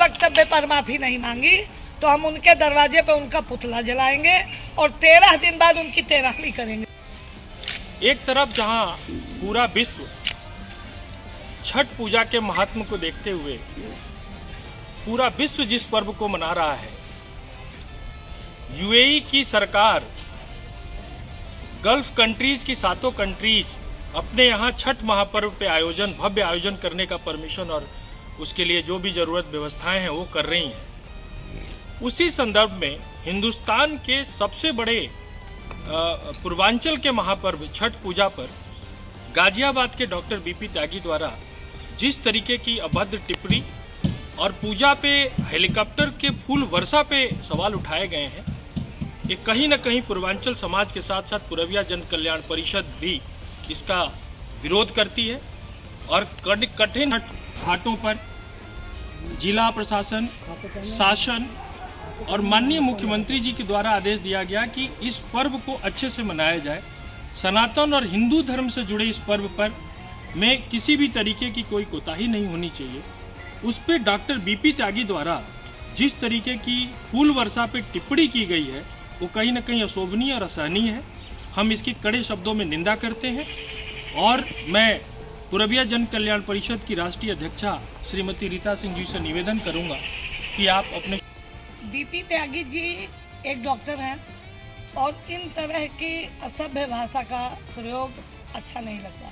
वक्तव्य पर माफी नहीं मांगी तो हम उनके दरवाजे पे उनका पुतला जलाएंगे और 13 दिन बाद उनकी 13वीं करेंगे। एक तरफ जहां पूरा विश्व छठ पूजा के महात्म को देखते हुए पूरा विश्व जिस पर्व को मना रहा है, यूएई की सरकार गल्फ कंट्रीज की 7 कंट्रीज अपने यहाँ छठ महापर्व पे भव्य आयोजन करने का परमिशन और उसके लिए जो भी जरूरत व्यवस्थाएं हैं वो कर रही हैं। उसी संदर्भ में हिंदुस्तान के सबसे बड़े पूर्वांचल के महापर्व छठ पूजा पर गाजियाबाद के डॉक्टर बीपी त्यागी द्वारा जिस तरीके की अभद्र टिप्पणी और पूजा पे हेलीकॉप्टर के फूल वर्षा पे सवाल उठाए गए हैं, ये कहीं न कहीं पूर्वांचल समाज के साथ साथ पूर्विया जन कल्याण परिषद भी इसका विरोध करती है और कठिन घाटों पर जिला प्रशासन, शासन और माननीय मुख्यमंत्री जी के द्वारा आदेश दिया गया कि इस पर्व को अच्छे से मनाया जाए। सनातन और हिंदू धर्म से जुड़े इस पर्व पर में किसी भी तरीके की कोई कोताही नहीं होनी चाहिए। उस पर डॉक्टर बीपी त्यागी द्वारा जिस तरीके की फूल वर्षा पे टिप्पणी की गई है वो कहीं न कहीं अशोभनीय और असहनीय है। हम इसकी कड़े शब्दों में निंदा करते हैं और मैं पूर्विया जन कल्याण परिषद की राष्ट्रीय अध्यक्षा श्रीमती रीता सिंह जी से निवेदन करूंगा कि आप अपने बीपी त्यागी जी एक डॉक्टर हैं और इन तरह की असभ्य भाषा का प्रयोग अच्छा नहीं लगता।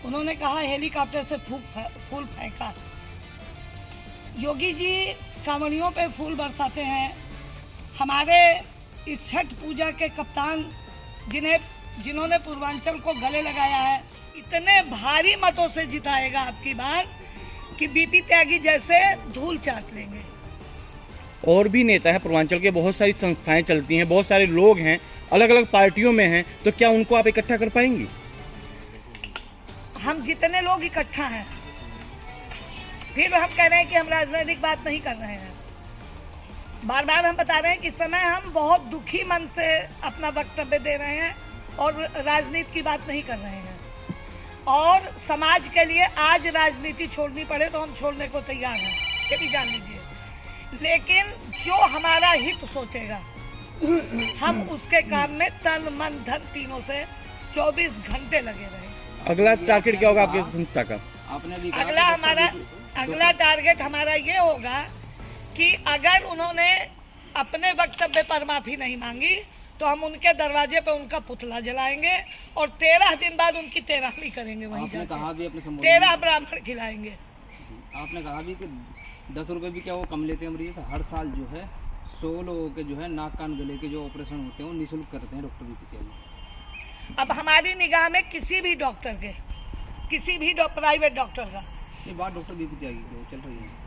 उन्होंने कहा हेलीकॉप्टर से फूल फेंका। योगी जी कांवड़ियों पे फूल बरसाते हैं। हमारे इस छठ पूजा के कप्तान जिन्होंने पूर्वांचल को गले लगाया है, इतने भारी मतों से जिताएगा आपकी बार कि बीपी त्यागी जैसे धूल चाट लेंगे। और भी नेता है पूर्वांचल के, बहुत सारी संस्थाएं चलती हैं, बहुत सारे लोग हैं, अलग अलग पार्टियों में हैं, तो क्या उनको आप इकट्ठा कर पाएंगी? हम जितने लोग इकट्ठा हैं, फिर हम कह रहे हैं कि हम राजनीतिक बात नहीं कर रहे हैं। बार बार हम बता रहे हैं कि इस समय हम बहुत दुखी मन से अपना वक्तव्य दे रहे हैं और राजनीति की बात नहीं कर रहे हैं। और समाज के लिए आज राजनीति छोड़नी पड़े तो हम छोड़ने को तैयार हैं, ये भी जान लीजिए। लेकिन जो हमारा हित सोचेगा हम उसके काम में तन मन धन तीनों से 24 घंटे लगे रहेंगे। अगला टारगेट क्या होगा आपकी संस्था का? अगला टारगेट हमारा ये होगा कि अगर उन्होंने अपने वक्तव्य पर माफी नहीं मांगी तो हम उनके दरवाजे पे उनका पुतला जलाएंगे और 13 दिन बाद उनकी 13वीं करेंगे। वहीं जाके 13 ब्राह्मण खिलाएंगे। आपने कहा भी कि 10 रुपए भी क्या वो कम लेते हैं मरीज। हर साल जो है 100 लोगों के जो है नाक कान गले के जो ऑपरेशन होते हैं वो निःशुल्क करते हैं डॉक्टर बीपी त्यागी। अब हमारी निगाह में किसी भी डॉक्टर के, किसी भी प्राइवेट डॉक्टर का, ये बात डॉक्टर बीपी त्यागी की चल रही है।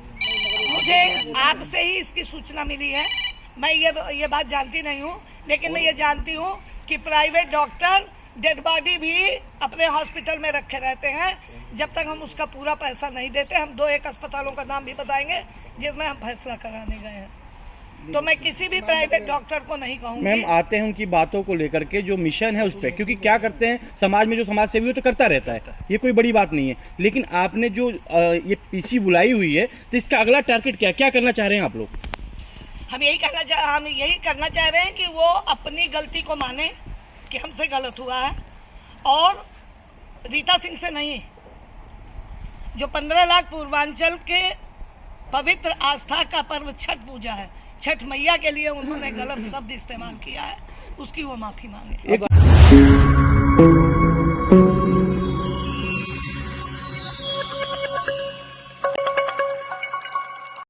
मुझे आपसे ही इसकी सूचना मिली है। मैं ये बात जानती नहीं हूँ, लेकिन मैं ये जानती हूँ कि प्राइवेट डॉक्टर डेड बॉडी भी अपने हॉस्पिटल में रखे रहते हैं। जब तक हम उसका पूरा पैसा नहीं देते, हम 2-1 अस्पतालों का नाम भी बताएंगे जिसमें हम फैसला कराने गए हैं। तो मैं किसी भी प्राइवेट डॉक्टर को नहीं कहूँगी। मैम आते हैं उनकी बातों को लेकर के, जो मिशन है उस पर, क्योंकि क्या करते हैं समाज में जो समाज सेवी हो तो करता रहता है, ये कोई बड़ी बात नहीं है। लेकिन आपने जो ये पीसी बुलाई हुई है तो इसका अगला टारगेट क्या करना चाह रहे हैं आप लोग? हम यही करना चाह रहे हैं कि वो अपनी गलती को माने कि हमसे गलत हुआ है और रीता सिंह से नहीं, जो 15 लाख पूर्वांचल के पवित्र आस्था का पर्व छठ पूजा है, छठ मैया के लिए उन्होंने गलत शब्द इस्तेमाल किया है, उसकी वो माफी मांगे।